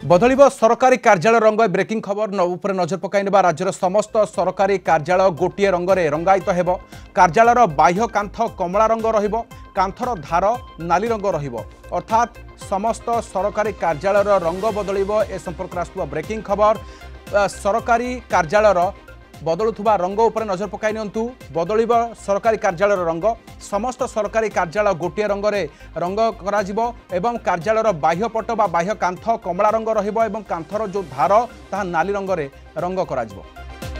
बदलिब सरकारी कार्यालय रंग ब्रेकिंग खबर उपर नजर पकाइनेबा राज्यर समस्त सरकारी कार्यालय गोटे रंगरे रंगायित हेब। कार्यालयर बाह्य कांथ कमला रंग रहिब, कांथर धार नाली रंग रहिब। अर्थात समस्त सरकारी कार्यालयर रंग बदलिब। ए संपर्क आसुवा ब्रेकिंग खबर। सरकारी कार्यालयर बदलुवा रंग उपर नजर पकाई नियंतु। बदलिब सरकारी कार्यालय रंग। समस्त सरकारी कार्यालय गोटे रंगरे रंग कराजिबो एवं कार्यालयर बाह्य पट बा बाह्य कांथ कमला रंग रहिबो एवं कांथर जो धार ताहा नाली रंगरे रंग कराजिबो।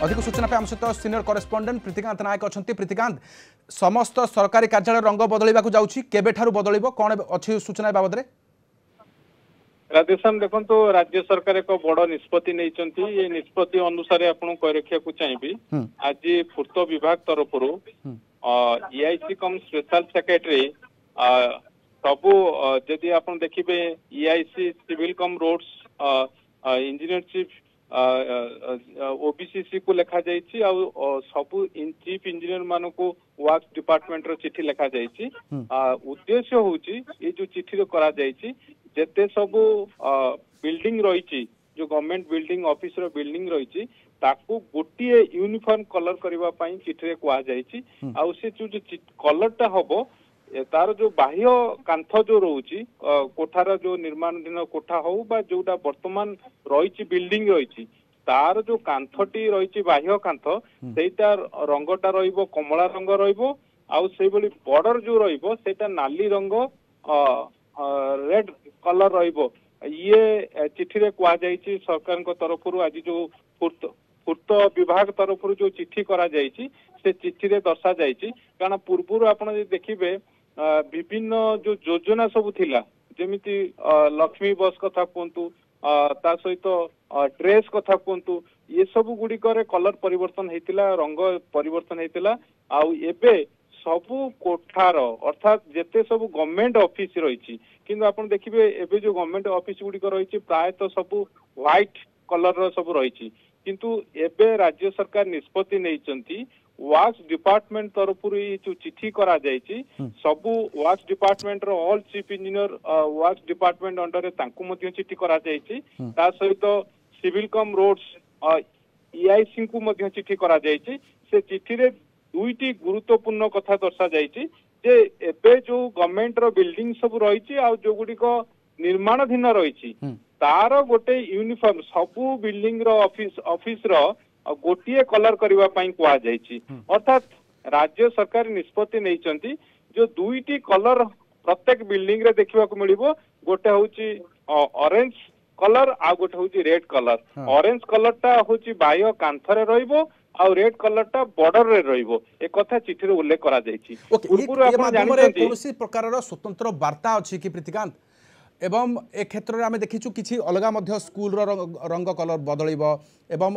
अधिक सूचना पे आम सहित सीनियर करेस्पोंडेंट प्रीतिकांत नायक अच्छा। प्रीतिकांत, समस्त सरकारी कार्यालय रंग बदलवा जाउछि, केबेठारु बदलिबो, कोन अछि सूचना बाबद रे? राधेश्याम, देखो राज्य सरकार एक बड़ निष्पत्ति नहीं। ये निष्पत्ति अनुसार आपको कह रखा चाहिए आज पूर्त विभाग तरफ EIC कम स्पेशल सेक्रेटरी सबू जदि आप देखिए EIC सिविल कम रोड्स इंजीनियरशिप OBCC को लिखा जाइए सबू चीफ इंजीनियर मान को वर्क्स डिपार्टमेंट रो चिट्ठी लिखा जाइए। उद्देश्य हूँ ये जो चिट्ठी करा जाइए जेते सबू बिल्डिंग रही जो गवर्नमेंट बिल्डिंग ऑफिस रो बिल्डिंग रही ताकू गोटे यूनिफॉर्म कलर करबा पई चिट्ठी कहा जाइए। आउ से जो कलरटा हबो तार जो बाह्य कांथ जो रोची कोठार जो निर्माणाधीन कोठा हो बा जोटा वर्तमान रही बिल्डिंग रही तार जो कांथटी रही बाह्य कांथ सेटा रंगटा रहिबो कमला रंग रहिबो। आउ से बली बॉर्डर जो रहिबो सेटा नाली रंग रेड कलर रहिबो। ये चिट्ठी रे कहा जाइए सरकार तरफ आज जो पूर्त विभाग तरफ जो चिट्ठी करा जाइए से चिट्ठी रे दर्शा जाइए। कारण पूर्व आप देखिए विभिन्न जो योजना सब थिला जेमिति लक्ष्मी बस कथा कहतु ता सहित ड्रेस कथा कहतु ये सब गुड़िक कलर परिवर्तन होता रंग परिवर्तन होता। आउ एबे सबू कोठार अर्थात जेते सब गवर्नमेंट ऑफिस रही किंतु आप देखिए एबे जो गवर्नमेंट ऑफिस गुड़िक रही प्रायतः सबू व्हाइट कलर सब रही किंतु एबे राज्य सरकार निष्पत्ति नहीं वर्क्स डिपार्टमेंट तरफ जो चिट्ठी करा जाइए सबू वर्क्स डिपार्टमेंट रो all chief engineer works department under रे तांकु मध्य चिट्ठी करा जाइए। ता सहित सिविल कम रोड्स EIC को मध्य चिट्ठी करा जाइए। से चिट्ठी रे दुईटी गुरुत्वपूर्ण कथा दर्शा जाइए जे एबे जो गवर्नमेंट रो बिल्डिंग सब रही आ जो गुड़िक निर्माणाधीन रही तार गोटे यूनिफॉर्म सबू बिल्डिंग रो ऑफिस रो गोटे कलर करबा पई कहा जाइए। अर्थात राज्य सरकार निष्पत्ति नहीं जो दुईटी कलर प्रत्येक बिल्डिंग रे देखा मिलिबो। गोटे होची ऑरेंज कलर आ गोटे होची रेड कलर। ऑरेंज कलर टा होची बाह्य कांथरे रहिबो आउ रेड कलर टा बॉर्डर रे रहिबो। एक कथा चिट्ठी रे उल्लेख करा जाइए। पूर्व आपण जानते कोनोसी प्रकार रो स्वतंत्र वार्ता अछि कि प्रीतिकांत एवं ए क्षेत्र में आम देखीचु किसी अलग स्कूल रंग कलर बदलिब एवं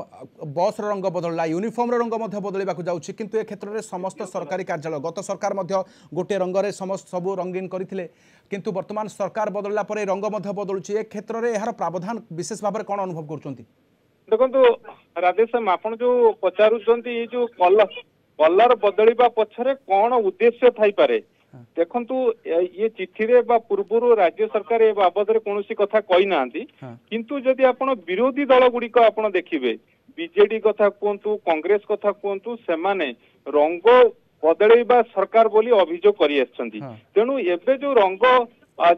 बस रंग बदलला यूनिफॉर्म रंग बदलवा जाऊँगी किंतु ए क्षेत्र में समस्त सरकारी कार्यालय गत सरकार गोटे रंगरे समस्त सबू रंगीन करते किंतु वर्तमान सरकार बदलला पर रंग बदलुची। ए क्षेत्र में यार प्रावधान विशेष भाव में कौन अनुभव करुँच? देखो राधेश्याम, आपन जो पचारुचंती ये जो कलर बदलिबा पछरे कौन उद्देश्य थाई पारे देखंतु ये चिट्ठी रे बा पूर्व राज्य सरकार ए बाबद रे कोनोसी कथा कहि नांती किंतु जदि आपण विरोधी दल गुडी को आपण देखिबे बीजेडी कथा कहतु कांग्रेस कथा कहतु सेमाने रंग बदलैबा सरकार बोली अभियोग करि आछंती। तेनु एबे जो रंग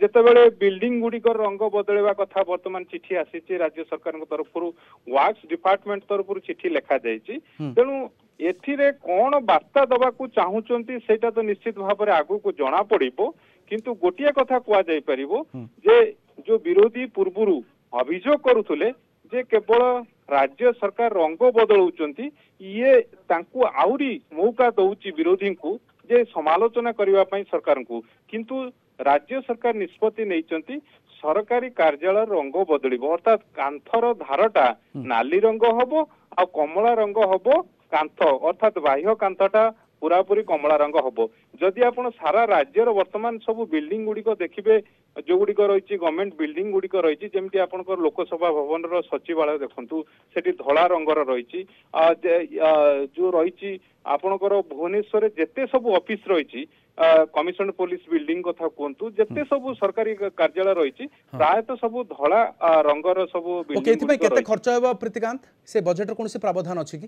जेतेबेले बिल्डिंग गुड़िक रंग बदलवा कथा वर्तमान चिट्ठी आसी राज्य सरकार तरफ वर्क्स डिपार्टमेंट तरफ चिट्ठी लिखा जाइए। तेणु एथिरे कौन वार्ता दबा को चाहूचंती सेटा तो निश्चित भाव में आगु को जना पड़िबो किंतु गोटिया कथा कुआ जाई परिबो जे जो विरोधी पूर्वरु अभियोग करुथुले जे केवल राज्य सरकार रंग बदलउचंती ये तांकु आउरी मौका दउची विरोधी को जे समालोचना करबा पई सरकार को किंतु राज्य सरकार निष्पत्ति नहीं सरकारी कार्यालय रंग बदलिबो। अर्थात कांथर धारटा नाली रंग हबो आ कमला रंग हबो कांथ अर्थात बाह्य कांथटा पूरापूरी कमला रंग हबो। जदि आपण सारा राज्यर वर्तमान सब बिल्डिंग गुड़िक देखिबे जो गुड़िक रही गवर्नमेंट बिल्डिंग गुड़िक रही जमती आपनकर लोकसभा भवन रो सचिवालय देखंतु सेठी धला रंगर रही जो रही आपनकर भुवनेश्वर जेते सब ऑफिस रही कमिशनर पुलिस बिल्डिंग कथा कहतु जिते सब सरकारी कार्यालय रही प्रायतः सब धला रंगर सब केते खर्च हेबो प्रीतिकांत से बजेट रो कोनसे प्रावधान अछि कि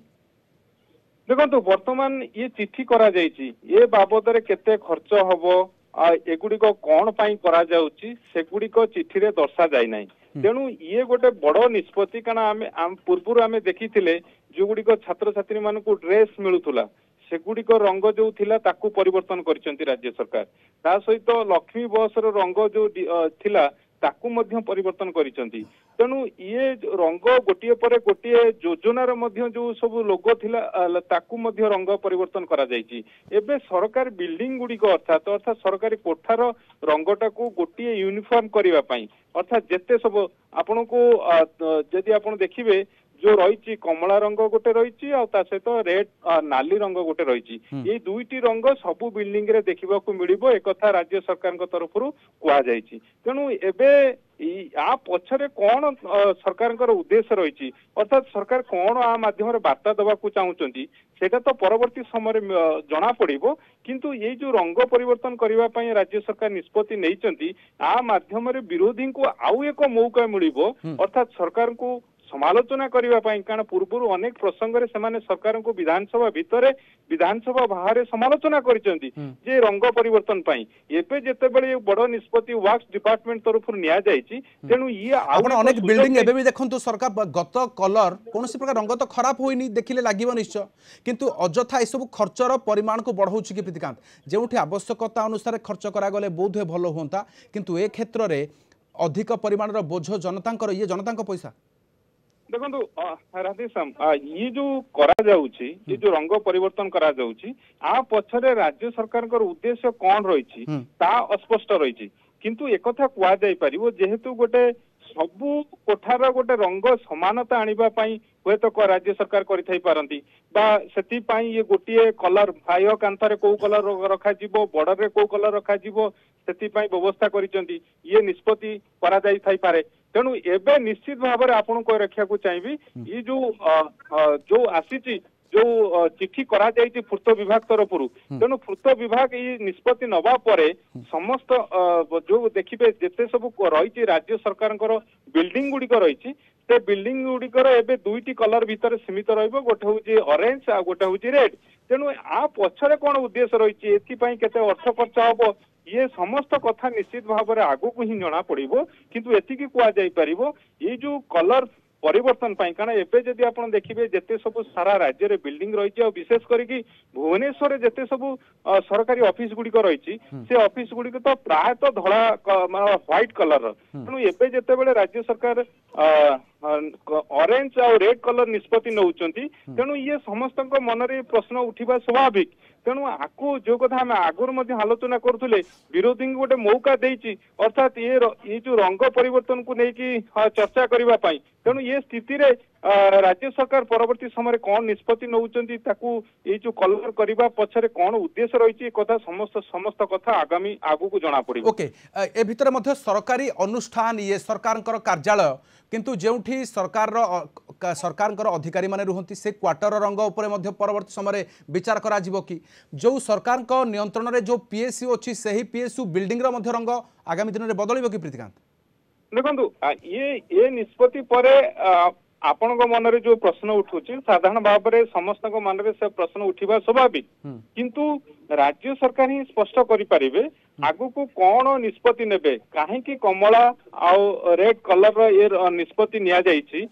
देखो वर्तमान ये चिट्ठी करा जायछि ये बाबद रे केते खर्च हबो एगुड़ी कौन करा जाउछि सेगुड़ी चिट्ठी रे दर्शा जाय नाही तेणु ये गोटे बड़ निष्पत्ति कारण आम पूर्व आम देखी जो गुड़िक छात्र छात्री मान ड्रेस मिलूला सेगुड़िक रंग जो थिला ताकू परिवर्तन करिसेंती राज्य सरकार ता सहित लक्ष्मी बस रो रंग जो थिला ताकू मध्य परिवर्तन करिसेंती तेणु ये रंग गोटे पर गोटे योजनार मध्य जो सब लोगो थिला ताकू मध्य रंग परिवर्तन करा जायछि एबे सरकार बिल्डिंग गुड़िक अर्थात सरकारी कोठार रंगटाकू गोटे यूनिफॉर्म करबा पई अर्थात जेते सब आपन को जदि आपन देखिबे जो रही कमला रंग गोटे रही सहित रेड नाली रंग गोटे रही ये दुईटी रंग सबू बिल्डिंग रे देखा मिलिबो एक कथा राज्य सरकार तरफ कह जायछि तेणु एबे आ पछरे कौन सरकार उद्देश्य रही अर्थात सरकार कौन आ माध्यम वार्ता दवा चाहूँगी सेटा तो परवर्ती समय जना पड़िबो किंतु ये जो रंग परिवर्तन करबा पई राज्य सरकार निष्पत्ति नैचंती आ माध्यम विरोधी को आउ एक मौका मिलिबो अर्थात सरकार को समालोचना करबा पई कारण पूर्व अनेक प्रसंग रे सेमाने सरकार को विधानसभा भितरे विधानसभा बाहर समालोचना करिसेंती जे रंग परिवर्तन पई एबे जेते बेले बड़ निष्पत्ति वर्क्स डिपार्टमेंट तरफ निया जायछि तेनु ये आपण अनेक बिल्डिंग एबे भी देखंतु सरकार गत कलर कोनसी प्रकार रंग तो खराब होइनी देखिले लागिबो निश्चय किंतु अजथा ए सब खर्चर परिमाण को बढ़ाउछि कि प्रीतिकांत जेउठी आवश्यकता अनुसार खर्च करा गले बोध भलो होंता किंतु ए क्षेत्र रे अधिक परिमाणर बोझ जनतांकर ये जनतांक पैसा देखो राधेश्याम ये जो करा जाउछि ये जो रंग परिवर्तन करा जाउछि आ पछरे राज्य सरकार उद्देश्य कौन रही ता अस्पष्ट रही किंतु एक कथा कह जाय परिबो जेहेतु गोटे सबु कोठार गोटे रंग समानता आनिबा पई हुए तो राज्य सरकार करि पारंती बा सेति पई ये गोटे कलर बाह्य कांथरे को कलर रखा जिवो बॉर्डर रे को कलर रखा जिवो सेति पई व्यवस्था करिसेंती ये निष्पत्ति करा जाय थाई पारे तेणु एबे निश्चित भाव में आपन को रखा को चाहिए ये जो आसी जो चिट्ठी करा जायछि पूर्त विभाग तरफ तेणु पूर्त विभाग ये निष्पत्ति नवा परे समस्त जो देखिबे जेते सब रही राज्य सरकार बिल्डिंग गुड़िक रही से बिल्डिंग गुड़िकर एबे दुईटी कलर भितर सीमित रहिबो गोटे होउछि ऑरेंज आ गोटे होउछि रेड तेणु आ पछरे कोन उद्देश्य रही एथि पई केते अर्थ खर्च हबो ये समस्त कथा निश्चित भाव में आगु को ही जना पड़िबो किंतु एतिकी कुआ जाय परिबो ये जो कलर परिवर्तन पाई कारण एबे जदि आपण देखिबे जेते सब सारा राज्य रे बिल्डिंग रही और विशेष करिकी भुवनेश्वर जेते सब सरकारी ऑफिस गुड़िक रही से ऑफिस गुड़िक तो प्राय तो धड़ा व्हाइट कलर तेणु एबे जेते बेले राज्य सरकार ऑरेंज और रेड कलर निष्पत्ति नौचंती तेणु ये समस्त मन रे प्रश्न उठिबा स्वाभाविक तेणु आकु जो कथा आम आगुर आलोचना करुले विरोधी गोटे मौका देछि अर्थात ये जो रंग परिवर्तन को लेकिन चर्चा करबा पई तेणु ये स्थिति रे राज्य सरकार परवर्ती समय कौन निष्पत्ति नौचंती ताकू ये जो कलर करबा पछरे कौन उद्देश्य रही कथा समस्त कथा आगामी आगु को जना पड़िबो ओके ए भितर मध्य सरकारी अनुष्ठान ये सरकारकर कार्यालय किंतु जेउठी सरकार अधिकारी माने रुहंती से क्वार्टर रंग उपरे मध्य परवर्ती समय विचार करा जिवो कि जो सरकार नियंत्रण रे जो पीएसयू अछि सही पीएसयू बिल्डिंग रो मध्य रंग आगामी दिन रे बदलिबो कि प्रीतिकांत देखो ये निष्पत्ति परे आपण मन रे जो प्रश्न उठुछि साधारण भाव में समस्त मन रे से प्रश्न उठिबा स्वाभाविक किंतु राज्य सरकार ही स्पष्ट करि परिबे आगु को कौन निष्पत्ति नेबे काहे कि कमला आ रेड कलर ये निष्पत्ति निया जायछि।